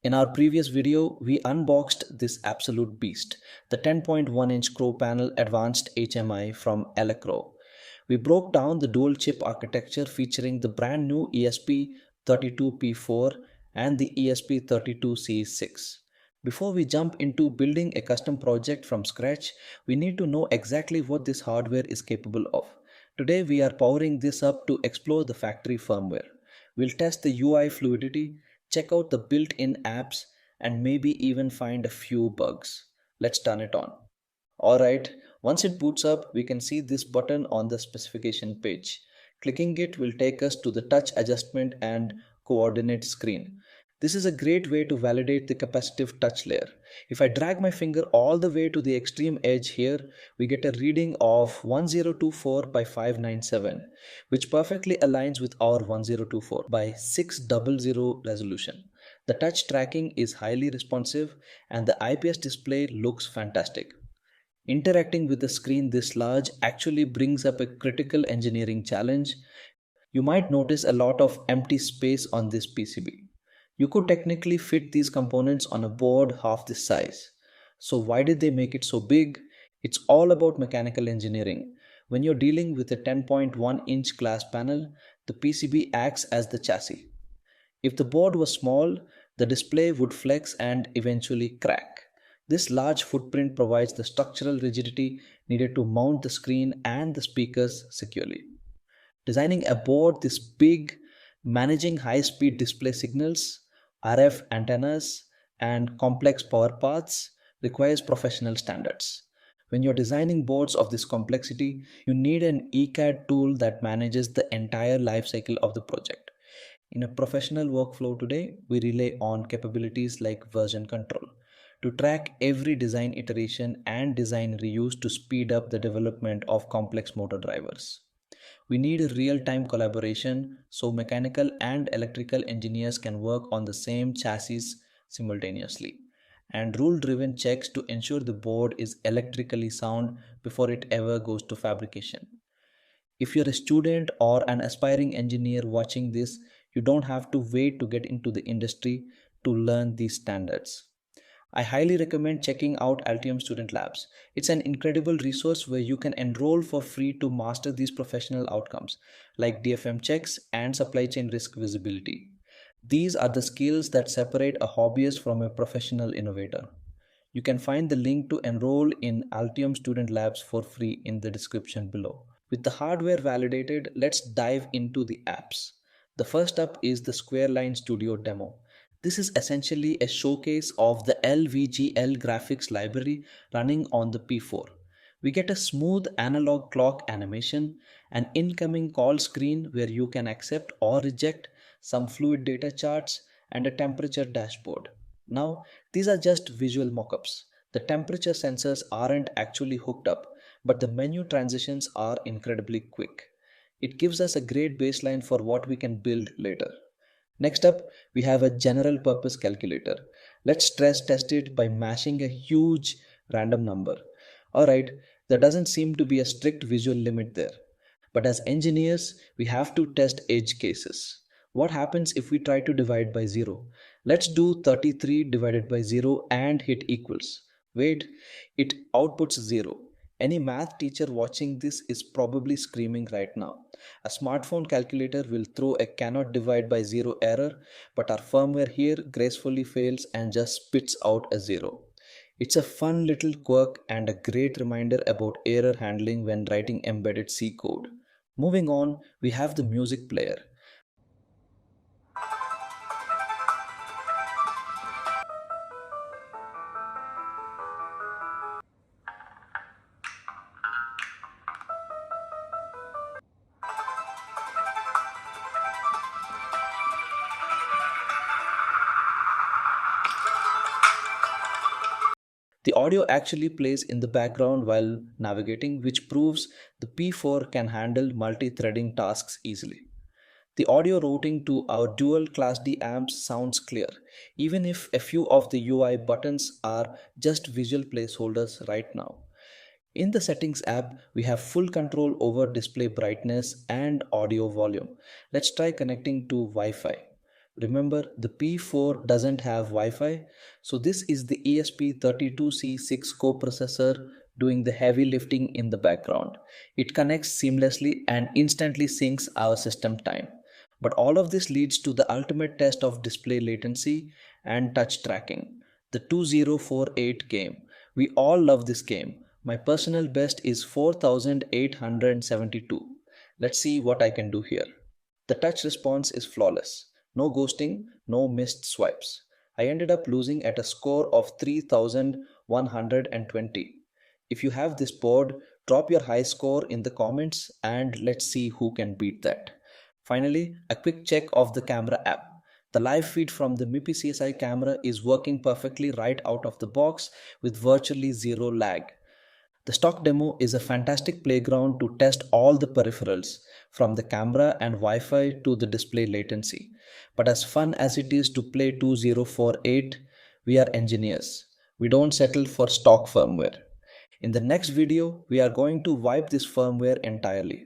In our previous video, we unboxed this absolute beast, the 10.1-inch CrowPanel Advanced HMI from Elecrow. We broke down the dual chip architecture featuring the brand new ESP32-P4 and the ESP32-C6. Before we jump into building a custom project from scratch, we need to know exactly what this hardware is capable of. Today we are powering this up to explore the factory firmware. We'll test the UI fluidity, check out the built-in apps, and maybe even find a few bugs. Let's turn it on. Alright, once it boots up, we can see this button on the specification page. Clicking it will take us to the touch adjustment and coordinate screen. This is a great way to validate the capacitive touch layer. If I drag my finger all the way to the extreme edge here, we get a reading of 1024 by 597, which perfectly aligns with our 1024 by 600 resolution. The touch tracking is highly responsive and the IPS display looks fantastic. Interacting with a screen this large actually brings up a critical engineering challenge. You might notice a lot of empty space on this PCB. You could technically fit these components on a board half this size. So why did they make it so big? It's all about mechanical engineering. When you're dealing with a 10.1-inch glass panel, the PCB acts as the chassis. If the board was small, the display would flex and eventually crack. This large footprint provides the structural rigidity needed to mount the screen and the speakers securely. Designing a board this big, managing high-speed display signals, RF antennas, and complex power paths requires professional standards. When you're designing boards of this complexity, you need an ECAD tool that manages the entire life cycle of the project. In a professional workflow today, we rely on capabilities like version control to track every design iteration and design reuse to speed up the development of complex motor drivers. We need a real-time collaboration so mechanical and electrical engineers can work on the same chassis simultaneously, and rule-driven checks to ensure the board is electrically sound before it ever goes to fabrication. If you're a student or an aspiring engineer watching this, you don't have to wait to get into the industry to learn these standards. I highly recommend checking out Altium Student Labs. It's an incredible resource where you can enroll for free to master these professional outcomes like DFM checks and supply chain risk visibility. These are the skills that separate a hobbyist from a professional innovator. You can find the link to enroll in Altium Student Labs for free in the description below. With the hardware validated, let's dive into the apps. The first up is the SquareLine Studio demo. This is essentially a showcase of the LVGL graphics library running on the P4. We get a smooth analog clock animation, an incoming call screen where you can accept or reject, some fluid data charts, and a temperature dashboard. Now, these are just visual mockups. The temperature sensors aren't actually hooked up, but the menu transitions are incredibly quick. It gives us a great baseline for what we can build later. Next up, we have a general purpose calculator. Let's stress test it by mashing a huge random number. Alright, there doesn't seem to be a strict visual limit there. But as engineers, we have to test edge cases. What happens if we try to divide by 0? Let's do 33 divided by 0 and hit equals. Wait, it outputs 0. Any math teacher watching this is probably screaming right now. A smartphone calculator will throw a cannot divide by 0 error, but our firmware here gracefully fails and just spits out a 0. It's a fun little quirk and a great reminder about error handling when writing embedded C code. Moving on, we have the music player. The audio actually plays in the background while navigating, which proves the P4 can handle multi-threading tasks easily. The audio routing to our dual Class D amps sounds clear, even if a few of the UI buttons are just visual placeholders right now. In the Settings app, we have full control over display brightness and audio volume. Let's try connecting to Wi-Fi. Remember, the P4 doesn't have Wi-Fi, so this is the ESP32-C6 coprocessor doing the heavy lifting in the background. It connects seamlessly and instantly syncs our system time. But all of this leads to the ultimate test of display latency and touch tracking, the 2048 game. We all love this game. My personal best is 4872. Let's see what I can do here. The touch response is flawless. No ghosting, no missed swipes. I ended up losing at a score of 3120. If you have this board, drop your high score in the comments and let's see who can beat that. Finally, a quick check of the camera app. The live feed from the MIPI CSI camera is working perfectly right out of the box with virtually zero lag. The stock demo is a fantastic playground to test all the peripherals, from the camera and Wi-Fi to the display latency. But as fun as it is to play 2048, we are engineers. We don't settle for stock firmware. In the next video, we are going to wipe this firmware entirely.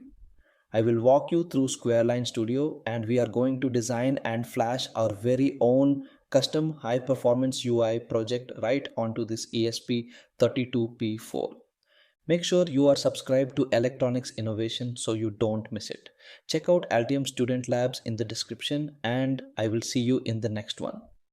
I will walk you through SquareLine Studio and we are going to design and flash our very own custom high performance UI project right onto this ESP32-P4. Make sure you are subscribed to Electronics Innovation so you don't miss it. Check out Altium Student Labs in the description and I will see you in the next one.